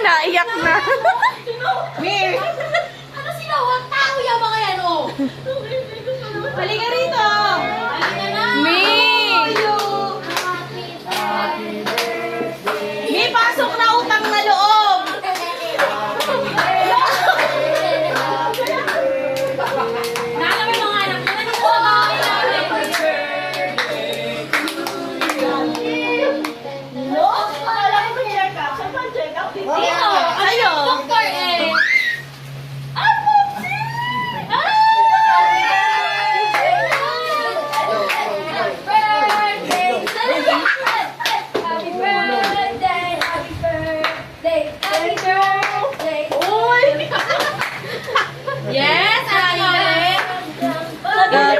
Naiyak na. Mir! Ano sila? Huwag tao yung mga yan, oh! Halika rito! Halika na! Mi! Mi, pasok na utang na loob! Naalam mo yung mga anak mo, nandito sa bahay namin. No? Alam ko check up. Saan ba check up? Dito! Sa'yo! Doktor eh! Ah, Popsi! Happy birthday! Happy birthday! Happy birthday! Uy! Yes! Ayan! Happy birthday.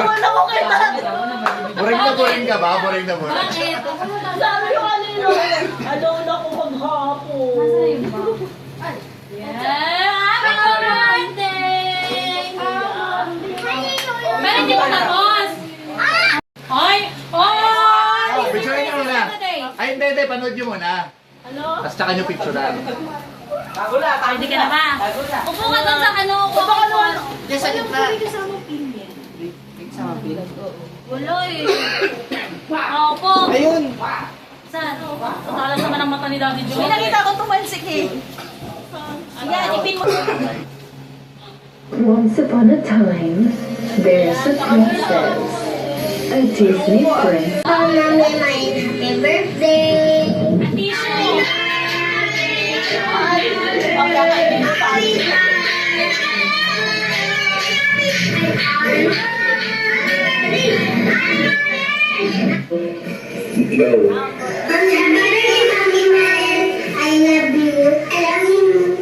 Wala ko kita. Boring na ba? Boring na boring. Bakit? Sabi ko kanino. Alone ako maghapon. Yeah! Happy birthday! Meron din ko tapos! Hoy! Hoy! Picturean nyo muna. Ay, hindi. Panood nyo muna. Ano? Tapos tsaka nyo picturean. Pwede ka na ba? Upo ka doon sa ano. Upo ka doon. Diyan sa gitna. Wala eh. Opo. Ayun! Saan? Talas naman ang mata ni Daddy Joe. May nakita ko tumalsik eh. Sige, ipin mo. Once upon a time, there's a princess, a Disney prince. Oh, Mami, my happy birthday! Ang tissue. Pagkakainin mo tayo. Happy birthday, Mami, I love you. I love you.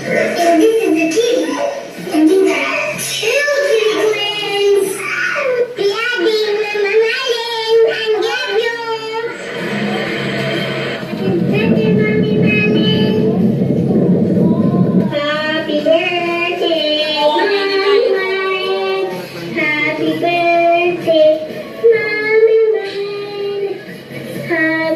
And this is the key. And these are two twins. Daddy, Mama, Malin, I love you. Happy birthday, Mami, Malin. Happy birthday, Mami, Malin. Happy birthday, Mami, Malin. Happy birthday, happy birthday, happy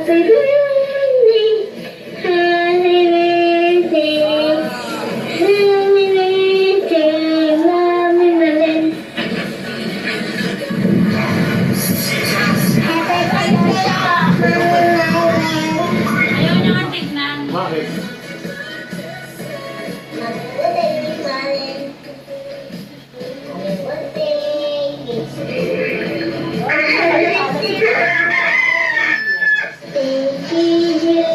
birthday, Mami Malin. Happy birthday, Mami Malin. Ayaw niya ang tignan. Bakit? Happy birthday, Malin. Happy birthday. Thank you.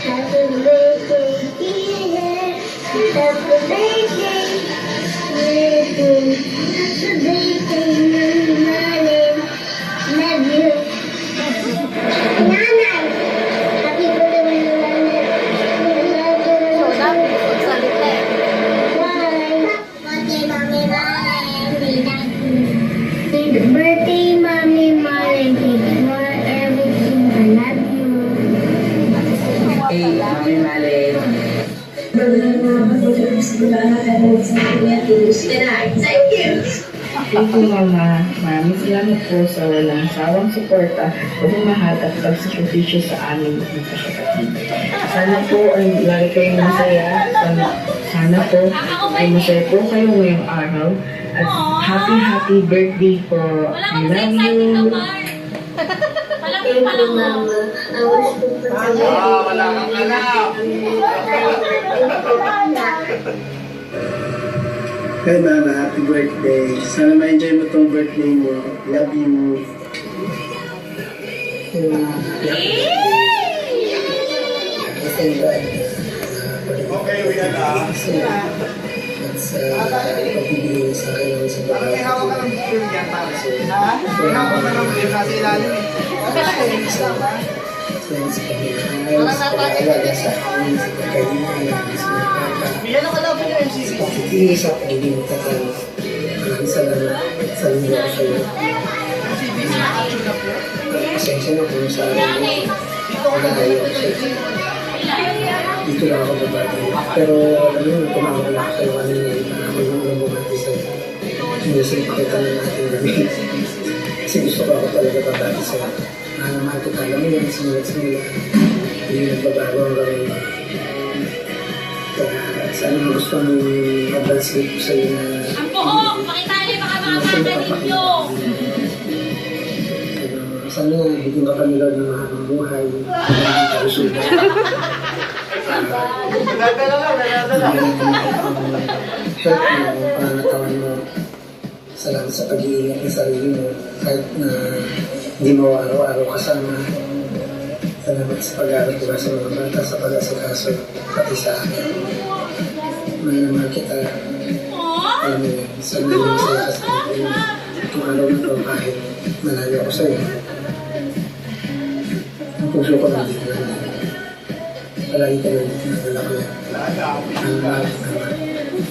Happy birthday, dear. Happy birthday. Happy birthday, Mami Malin. Love you. Nanay. Happy birthday, Mami Malin. Love you. Bye. Birthday, Mami Malin. Happy birthday, Mami Malin. Thank you for everything. I love you. Hey, Mami Malin. Thank you. Thank you, Mama. Maraming salamat po sa walang sawang suporta, pagmamahal at pagsakripisyo sa aming magkakapatid. Sana po ay lagi kayong masaya. Sana po ay masaya po kayo ngayong araw. At happy birthday po. Wala I kang love excited na you. Mark. Palaki Thank pa you, lang oh. Mama. I wish you for Wala kang alam! Hey Mama, happy birthday. Sana ma-enjoy mo tong birthday mo. Love you. Okay, we got Pagpipiliin sa kayo sa Parang may hawak ka ng film yan, pare. Ha? May hawak ka ng film nasa ilalim eh. friends, pag-alaga sa amin, sa pagkaibigan, Yan ang kalaban yung MCC. iisap ay hindi mo tatalo. Salamat sa lingwa kayo. Pasensya na kung sa akin. Nagayo ko siya. Dito lang ako babati. Pero alam mo, tumawag lang kayo kanina. Ako yung bumati sa music kita na natin gabi. Kasi gusto ko ako talaga babati sa mahal ko. Alam mo yan, simulat-simulat. hindi nagbabago hanggang ngayon. Kaya sana gusto mong advance ko sa'yo na Ang buhok! Pakita niyo baka makakanta ninyo! sana bigyan ka pa nila ng mahabang buhay, ng kalusugan. Help mo, pangatawan mo, salamat sa pag-iingat ng sarili mo, kahit na hindi mo araw-araw kasama. Salamat sa pag-aaral ko sa mga bata, sa pag-asikaso, pati sa akin. Mahal naman kita. Alam mo yan, sana yung masaya ka sa akin. Kung araw na ito, kahit malayo ako sa'yo. Ang puso ko lang dito na. Palagi ka lang dito na ko yan. Ang bakit naman.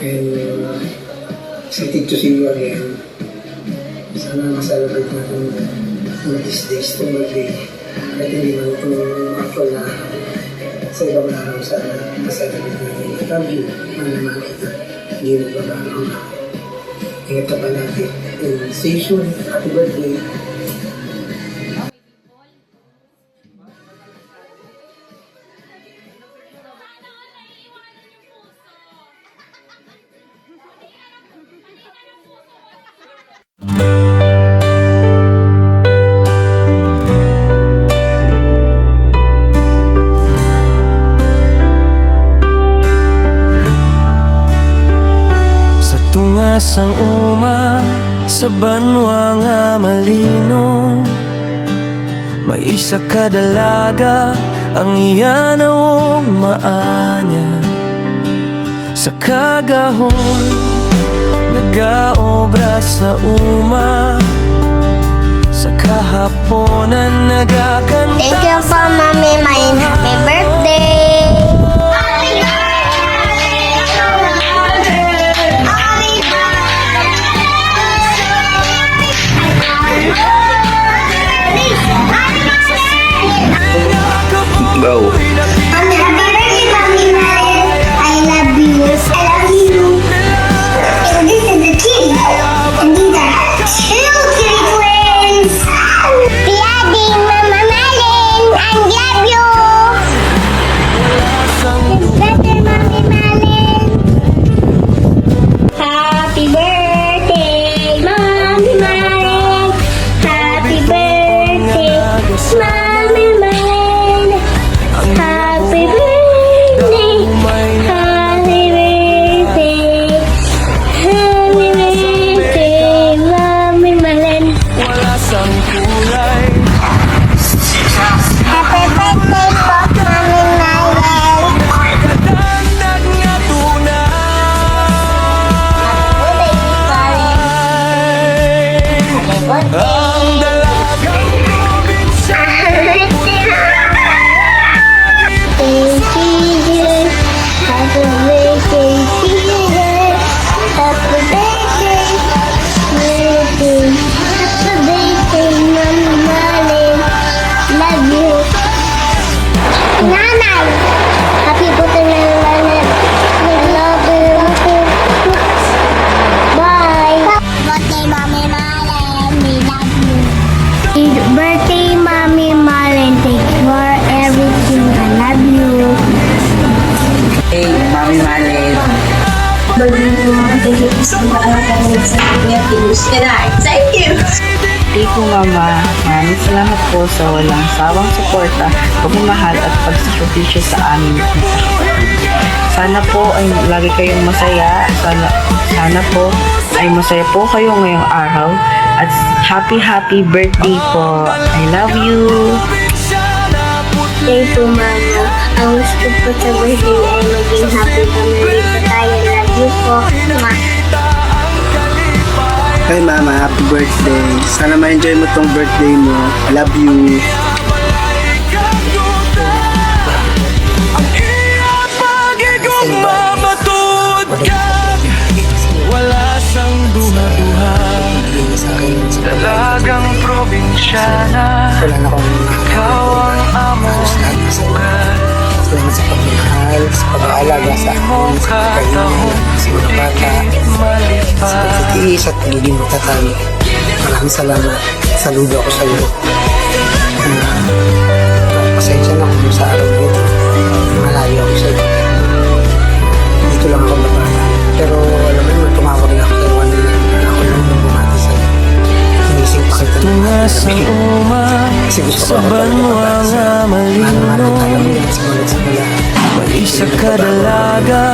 And excited to see you again. Sana ma-celebrate natin these days, itong birthday. Kahit hindi man itong actual na sa ibang araw sana ma-celebrate natin. Love you, mahal naman kita. Hindi mo babago. Ingat ka palagi. And stay soon. Happy birthday. Sa tungas ang uma, sa banwa nga malino, may isa ka dalaga, ang iyan ang maanya. Sa kagahon, nag-aobra sa uma, sa kahaponan nagakanta. Thank you for Mommy Mine. Happy birthday! Go. Happy birthday, Mommy Mine. I love you. I love you. And this is the kid. And these are two kitty twins. Daddy, Mama Malin, I love you. Happy birthday, Mommy Malin. Happy birthday, Mommy Malin. Happy birthday, Mommy Malin. Happy birthday, happy birthday, happy birthday, Mommy Malin. Wala sang kulay. Happy birthday po, Mommy Malin. Kadagdag nga tunay. Ang dalagang probinsya. Thank you, happy birthday, dear. Happy birthday, birthday. Happy birthday, Mommy Malin. Love you. Nanay, happy birthday, Nanay. I love you. Bye. Birthday, Mommy Malin. We love you. Birthday, Mommy Malin. Thank you for everything. I love you. Hey, Mami Malin. Thank you, Mama. Maraming salamat po sa walang sawang suporta, pagmamahal at pagsakripisyo sa amin at sa kapatid. Sana po ay lagi kayong masaya. Sana po ay masaya po kayo ngayong araw. At happy birthday po. I love you. Thank you, Mama. Ang gusto ko po sa birthday ay maging happy family po tayo. Love you po. Hey Mama, happy birthday. Sana ma-enjoy mo tong birthday mo. I love you. Ang iyong pag-igong mamatod ka. Wala sang duha-duha. Dalagang probinsyana. Wala na akong Ikaw ang among sugat. salamat sa pagmamahal, sa pag-aalaga sa akin, sa pagkain, sa mga bata, sa Malipad. pagtitiis at pagiging matatag. Maraming salamat. Saludo ako sa iyo. Pasensya na kung sa araw na ito. ko sa'yo. Dito lang ako matata. Pero alam mo naman, tumawag na ako sa'yo kanina. Ako lang yung bumati sa'yo. Hinising pa kita ng Tunga sa umang kasi gusto ko sa ako banwa nga malino. alam mo yan, simulat sa mula. Isa kadalaga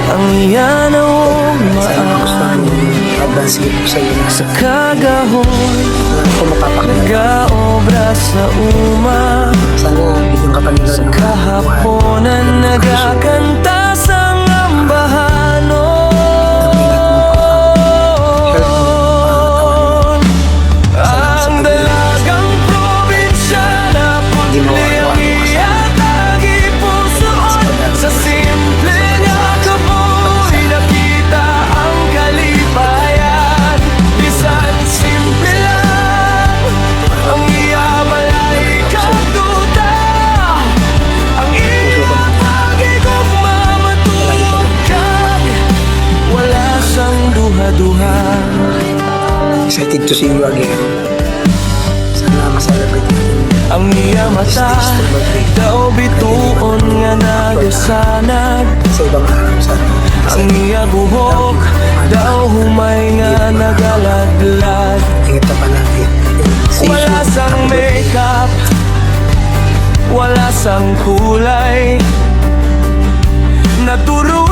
ang iyan ang Sana magustuhan mo yung advance gift ko sa'yo na sa kagahon. alam ko mapapakilala. Nag-aobra sa uma. Sana bigyan ka pa nila Sa ng kahaponan nagakanta sa ambahanon. Ang dalagang probinsya na putli ang iatagi pusoon. Sa simpleng akamoy nakita ang kalipayan. Bisan simple lang ang iyabalay katuta. Ang iatagi kong mamatulog ka. Wala sang duha-duha. excited to see you again. Sana ma-celebrate natin. Ang iya mata daw bituon nga nagasanag. Sa ibang araw sana. Ang iya buhok daw humay nga nagaladlad. Ingat ka pa natin. Wala sang makeup, wala sang kulay. Naturo